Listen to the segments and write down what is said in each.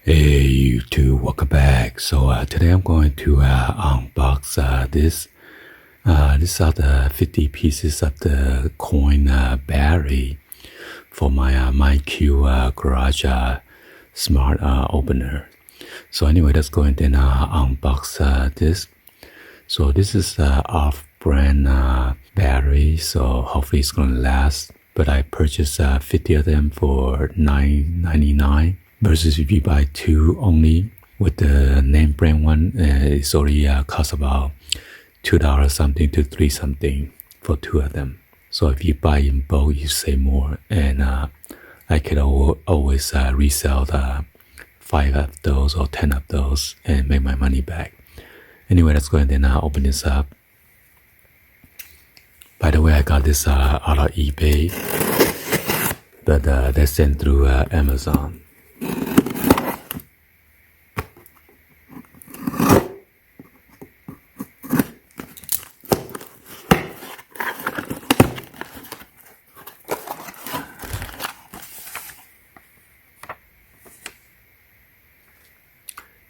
Hey YouTube, welcome back. So today I'm going to unbox this. These are the 50 pieces of the coin battery for my MyQ garage smart opener. So anyway, let's go ahead and unbox this. So this is off-brand battery, so hopefully it's gonna last. But I purchased 50 of them for $9.99. Versus if you buy two only with the name brand one, it's already cost about $2 something to $3 something for two of them. So if you buy in bulk, you save more, and I could always resell the 5 of those or 10 of those and make my money back. Anyway, let's go ahead and open this up. By the way, I got this out of eBay, but they sent through Amazon.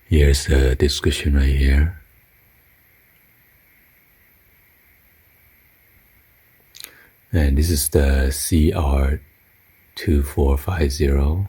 Here's the description right here. And this is the CR2450.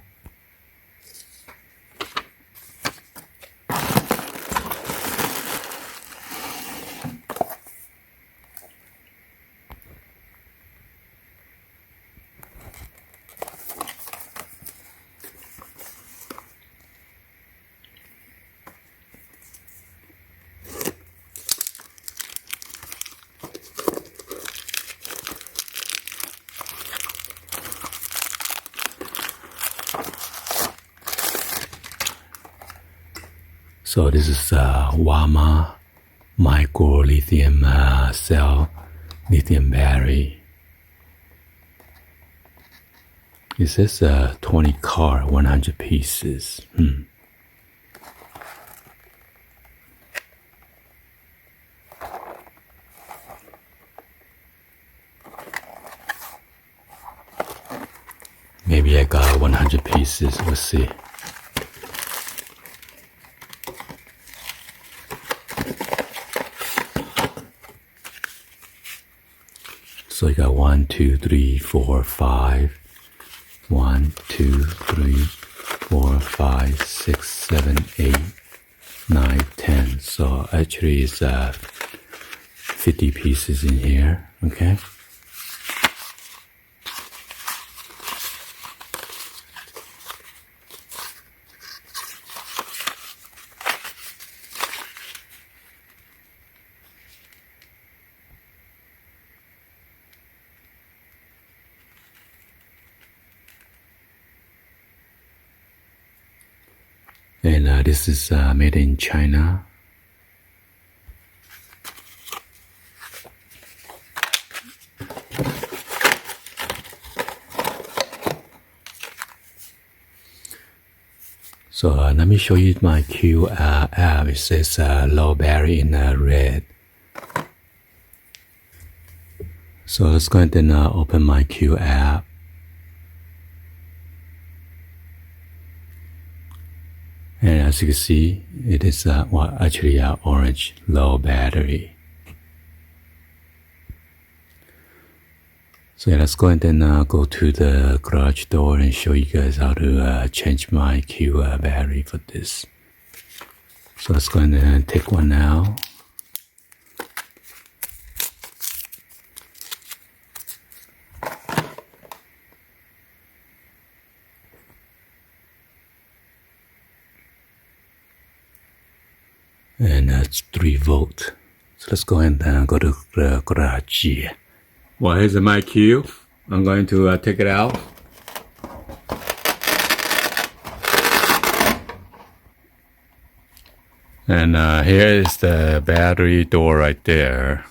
So this is WAMA micro lithium cell lithium battery. It says 20 card, 100 pieces. Maybe I got 100 pieces, we'll see. So you got 1, 2, 3, 4, 5. 1, 2, 3, 4, 5, 6, 7, 8, 9, 10. So actually it's 50 pieces in here, okay? And this is made in China. So let me show you my Q app. It says low battery in red. So let's go ahead and open my Q app. And as you can see, it is actually orange low battery. So yeah, let's go ahead and go to the garage door and show you guys how to change my Q battery for this. So let's go ahead and take one out. And that's 3 volt. So let's go ahead and go to the garage. Well, here's the MyQ. I'm going to take it out. And here is the battery door right there.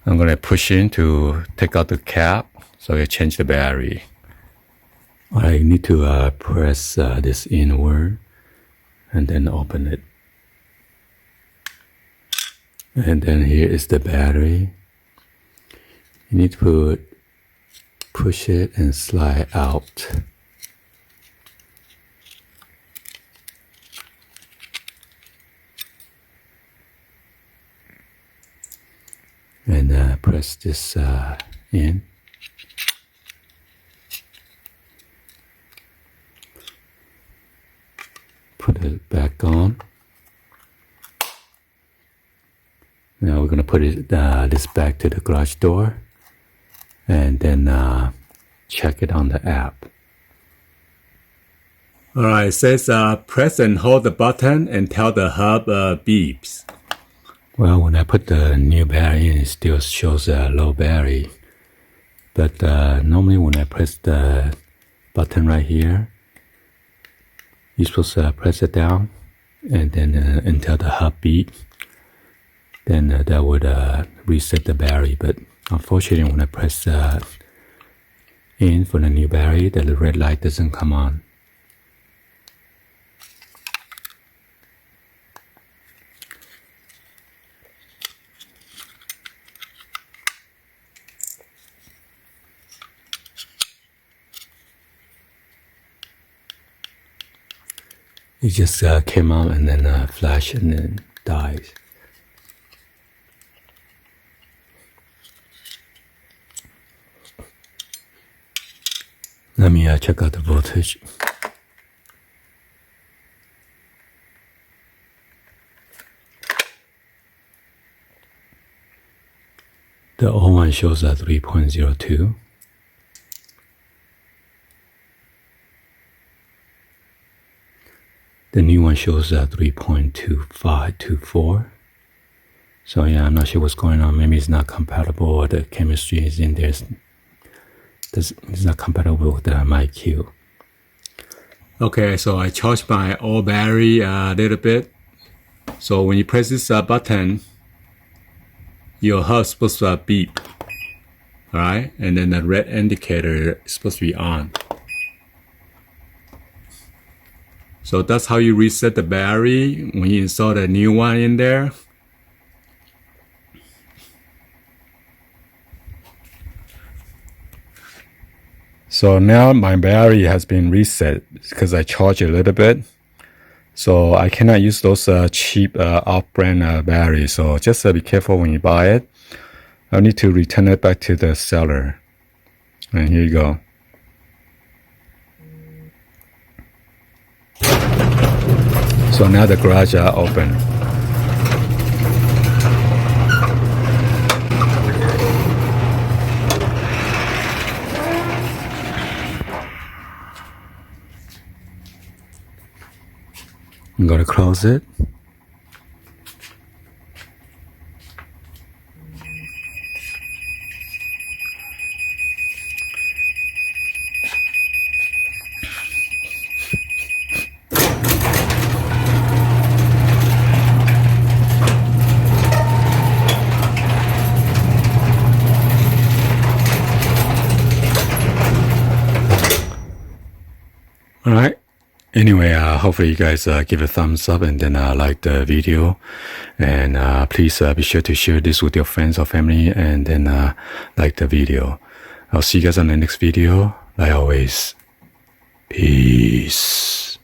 I'm going to push in to take out the cap so I change the battery. I need to press this inward and then open it. And then here is the battery. You need to put push it and slide out. And press this in. Put it back on. Now we're going to put it, this back to the garage door and then check it on the app. Alright, it says press and hold the button until the hub beeps. Well, when I put the new battery in, it still shows a low battery. But normally when I press the button right here, you're supposed to press it down and then until the hub beep. Then that would reset the battery. But unfortunately, when I press in for the new battery, the red light doesn't come on. It just came on and then flashed and then dies. Let me check out the voltage. The old one shows 3.02. The new one shows 3.2524. So yeah, I'm not sure what's going on. Maybe it's not compatible, or the chemistry is in there. It's not compatible with the MyQ. Okay, so I charged my old battery a little bit. So when you press this button, your hub's supposed to beep. Alright, and then the red indicator is supposed to be on. So that's how you reset the battery when you install the new one in there. So now my battery has been reset because I charged a little bit. So I cannot use those cheap off-brand batteries. So just be careful when you buy it. I'll need to return it back to the seller. And here you go. So now the garage open. I'm going to close it. All right. Anyway, hopefully you guys give a thumbs up and then like the video, and please be sure to share this with your friends or family, and then like the video. I'll see you guys on the next video. Like always, peace.